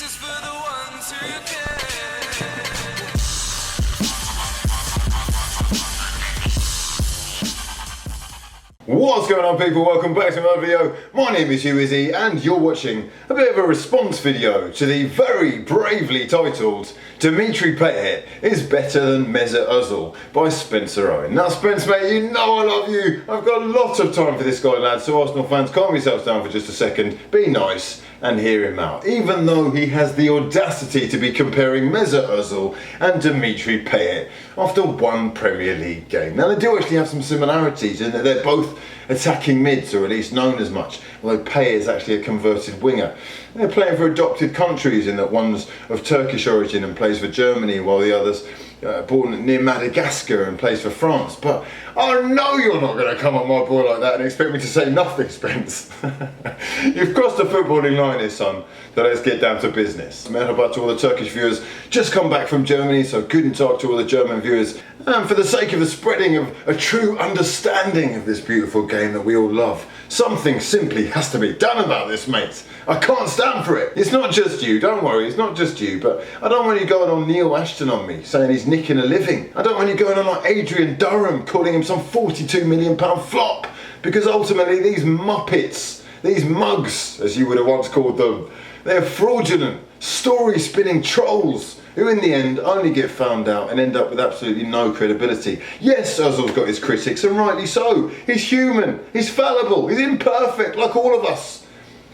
is for the ones who care. What's going on, people? Welcome back to another video. My name is hughwizzy and you're watching a bit of a response video to the very bravely titled Dimitri Payet is better than Mesut Özil by Spencer Owen. Now Spence, mate, you know I love you. I've got a lot of time for this guy, lads, so Arsenal fans, calm yourselves down for just a second, be nice and hear him out. Even though he has the audacity to be comparing Mesut Özil and Dimitri Payet after one Premier League game. Now they do actually have some similarities in that they're both attacking mids, or at least known as much, although Payet is actually a converted winger. They're playing for adopted countries in that one's of Turkish origin and plays for Germany, while the other's born near Madagascar and plays for France. But I know you're not going to come on my boy like that and expect me to say nothing, Spence. You've crossed the footballing line here, son, so let's get down to business. Merhaba to all the Turkish viewers, just come back from Germany, so guten Tag to all the German viewers. And for the sake of the spreading of a true understanding of this beautiful game that we all love, something simply has to be done about this, mate. I can't stand for it. It's not just you, don't worry, it's not just you, but I don't want you going on Neil Ashton on me, saying he's nicking a living. I don't want you going on like Adrian Durham, calling him some £42 million flop, because ultimately these muppets, these mugs, as you would have once called them, they're fraudulent, story-spinning trolls who in the end only get found out and end up with absolutely no credibility. Yes, Özil's got his critics, and rightly so. He's human, he's fallible, he's imperfect like all of us.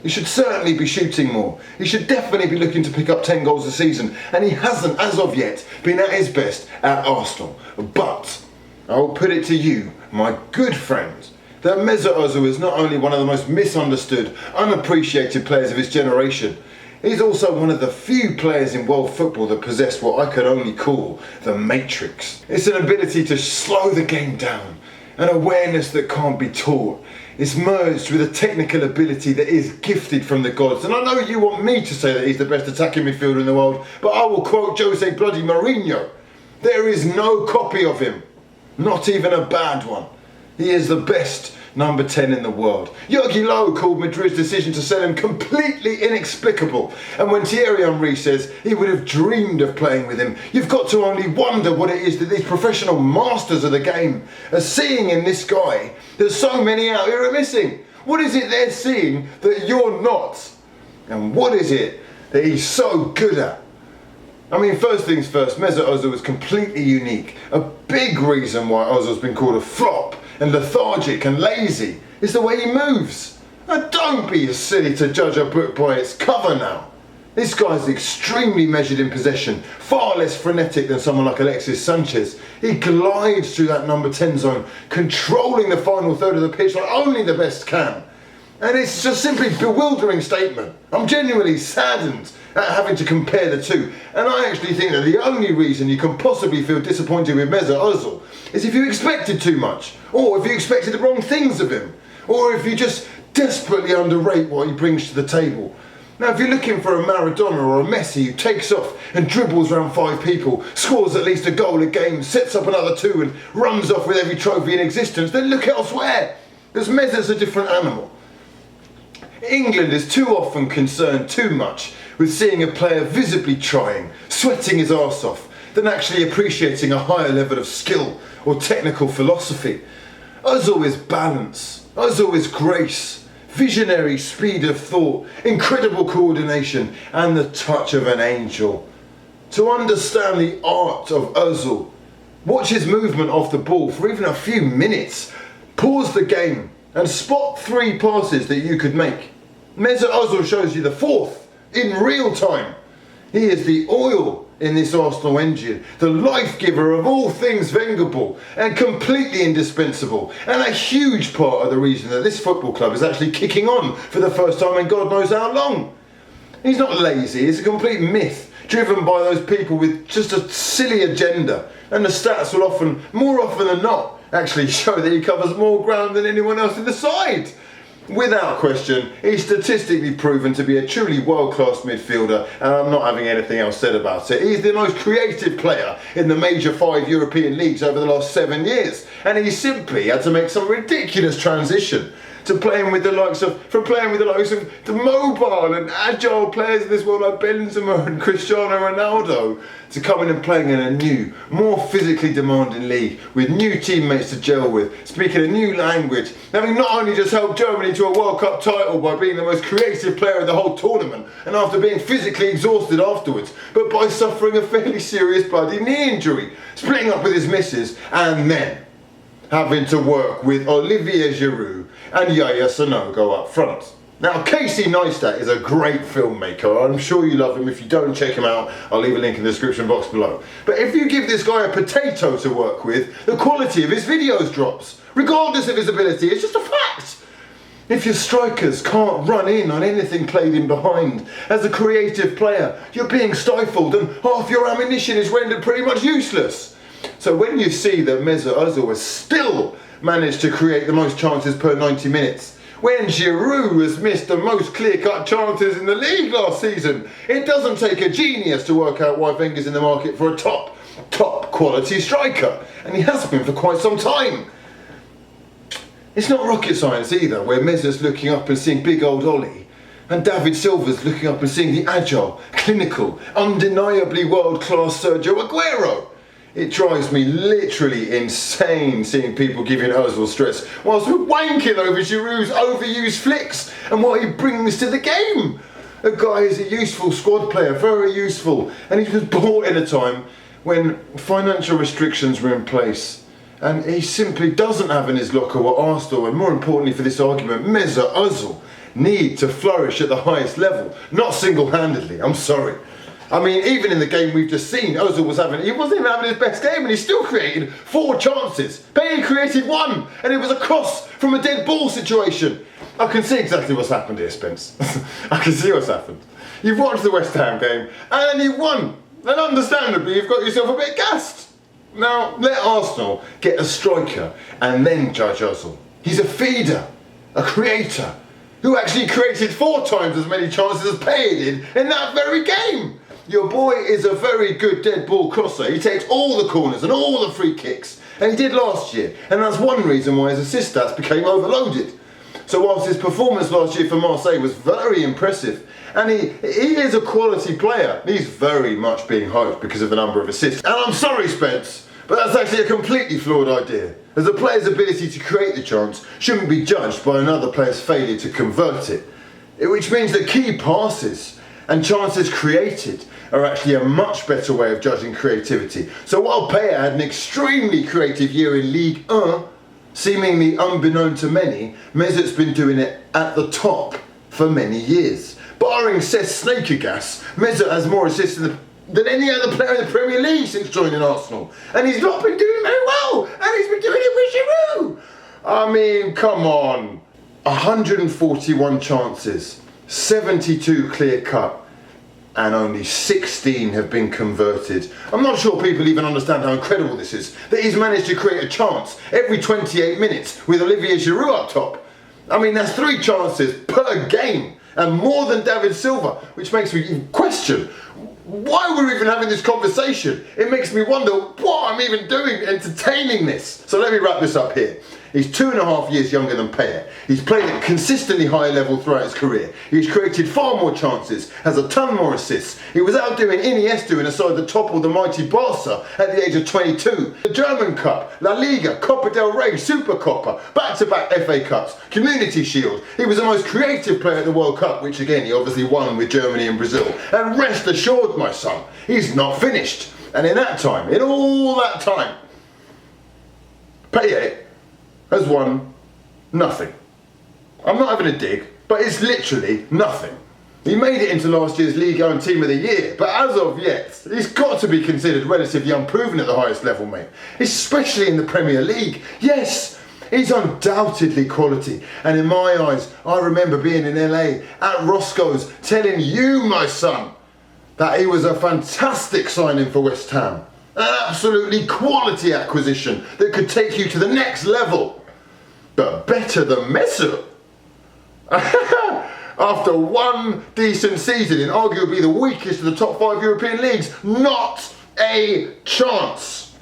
He should certainly be shooting more. He should definitely be looking to pick up 10 goals a season, and he hasn't, as of yet, been at his best at Arsenal. But I'll put it to you, my good friend, that Mesut Özil is not only one of the most misunderstood, unappreciated players of his generation, he's also one of the few players in world football that possess what I could only call the matrix. It's an ability to slow the game down, an awareness that can't be taught. It's merged with a technical ability that is gifted from the gods. And I know you want me to say that he's the best attacking midfielder in the world, but I will quote Jose bloody Mourinho. There is no copy of him, not even a bad one. He is the best number 10 in the world. Jogi Löw called Madrid's decision to sell him completely inexplicable, and when Thierry Henry says he would have dreamed of playing with him, you've got to only wonder what it is that these professional masters of the game are seeing in this guy that so many out here are missing. What is it they're seeing that you're not? And what is it that he's so good at? I mean, first things first, Mesut Özil is completely unique. A big reason why Özil's been called a flop and lethargic and lazy is the way he moves. Now don't be as silly to judge a book by its cover now. This guy's extremely measured in possession, far less frenetic than someone like Alexis Sanchez. He glides through that number 10 zone, controlling the final third of the pitch like only the best can. And it's just simply a bewildering statement. I'm genuinely saddened at having to compare the two. And I actually think that the only reason you can possibly feel disappointed with Mesut Özil is if you expected too much, or if you expected the wrong things of him, or if you just desperately underrate what he brings to the table. Now, if you're looking for a Maradona or a Messi who takes off and dribbles around 5 people, scores at least a goal a game, sets up another 2 and runs off with every trophy in existence, then look elsewhere. Because Mesut's a different animal. England is too often concerned too much with seeing a player visibly trying, sweating his arse off, than actually appreciating a higher level of skill or technical philosophy. Özil is balance, Özil is grace, visionary speed of thought, incredible coordination and the touch of an angel. To understand the art of Özil, watch his movement off the ball for even a few minutes, pause the game and spot 3 passes that you could make. Mesut Özil shows you the 4th in real time. He is the oil in this Arsenal engine, the life giver of all things Wenger ball, and completely indispensable, and a huge part of the reason that this football club is actually kicking on for the first time in God knows how long. He's not lazy, it's a complete myth, driven by those people with just a silly agenda, and the stats will often, more often than not, actually show that he covers more ground than anyone else in the side. Without question, he's statistically proven to be a truly world-class midfielder, and I'm not having anything else said about it. He's the most creative player in the major 5 European leagues over the last 7 years, and he simply had to make some ridiculous transition from playing with the likes of the mobile and agile players in this world like Benzema and Cristiano Ronaldo, to coming and playing in a new, more physically demanding league with new teammates to gel with, speaking a new language, having not only just helped Germany to a World Cup title by being the most creative player of the whole tournament and after being physically exhausted afterwards, but by suffering a fairly serious bloody knee injury, splitting up with his missus, and then having to work with Olivier Giroud and Yaya Sanogo up front. Now, Casey Neistat is a great filmmaker. I'm sure you love him. If you don't, check him out. I'll leave a link in the description box below. But if you give this guy a potato to work with, the quality of his videos drops, regardless of his ability. It's just a fact. If your strikers can't run in on anything played in behind, as a creative player, you're being stifled and half your ammunition is rendered pretty much useless. So when you see that Mesut Özil has still managed to create the most chances per 90 minutes, when Giroud has missed the most clear-cut chances in the league last season, it doesn't take a genius to work out why Wenger's in the market for a top quality striker, and he has been for quite some time. It's not rocket science either, where Mesut's looking up and seeing big old Ollie, and David Silva's looking up and seeing the agile, clinical, undeniably world-class Sergio Aguero. It drives me literally insane seeing people giving Özil stress whilst we're wanking over Giroud's overused flicks and what he brings to the game. A guy is a useful squad player, very useful, and he was bought in a time when financial restrictions were in place, and he simply doesn't have in his locker what Arsenal, and more importantly for this argument, Mesut Özil, need to flourish at the highest level, not single-handedly. I'm sorry. I mean, even in the game we've just seen, Özil he wasn't even having his best game, and he still created 4 chances. Payet created 1, and it was a cross from a dead ball situation. I can see exactly what's happened here, Spence. I can see what's happened. You've watched the West Ham game, and you won. And understandably, you've got yourself a bit gassed. Now, let Arsenal get a striker, and then judge Özil. He's a feeder, a creator, who actually created 4 times as many chances as Payet did in that very game. Your boy is a very good dead ball crosser. He takes all the corners and all the free kicks, and he did last year, and that's one reason why his assist stats became overloaded. So whilst his performance last year for Marseille was very impressive, and he is a quality player, he's very much being hyped because of the number of assists. And I'm sorry, Spence, but that's actually a completely flawed idea, as a player's ability to create the chance shouldn't be judged by another player's failure to convert it. Which means that key passes and chances created are actually a much better way of judging creativity. So while Payet had an extremely creative year in Ligue 1, seemingly unbeknown to many, Mesut's been doing it at the top for many years. Barring Cesc Snakergas, Mesut has more assists than any other player in the Premier League since joining Arsenal. And he's not been doing very well, and he's been doing it with Giroud. I mean, come on. 141 chances, 72 clear cut, and only 16 have been converted. I'm not sure people even understand how incredible this is, that he's managed to create a chance every 28 minutes with Olivier Giroud up top. I mean, that's 3 chances per game, and more than David Silva, which makes me question why we're even having this conversation. It makes me wonder what I'm even doing entertaining this. So let me wrap this up here. He's 2.5 years younger than Payet. He's played at a consistently high level throughout his career. He's created far more chances, has a ton more assists. He was out doing Iniesta in a side that toppled the mighty Barca at the age of 22. The German Cup, La Liga, Copa del Rey, Super Copa, back-to-back FA Cups, Community Shield. He was the most creative player at the World Cup, which again he obviously won with Germany and Brazil. And rest assured, my son, he's not finished. And in that time, in all that time, Payet has won nothing. I'm not having a dig, but it's literally nothing. He made it into last year's League One Team of the Year, but as of yet, he's got to be considered relatively unproven at the highest level, mate. Especially in the Premier League. Yes, he's undoubtedly quality, and in my eyes, I remember being in LA at Roscoe's telling you, my son, that he was a fantastic signing for West Ham. An absolutely quality acquisition that could take you to the next level. But better than Mesut. After one decent season in arguably the weakest of the top 5 European leagues, not a chance.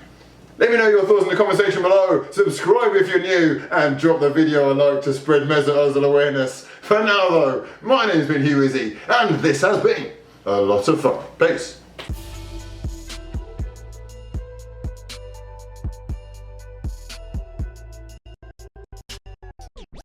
Let me know your thoughts in the comment section below, subscribe if you're new, and drop the video a like to spread Mesut Özil awareness. For now though, my name's been hughwizzy, and this has been a lot of fun. Peace.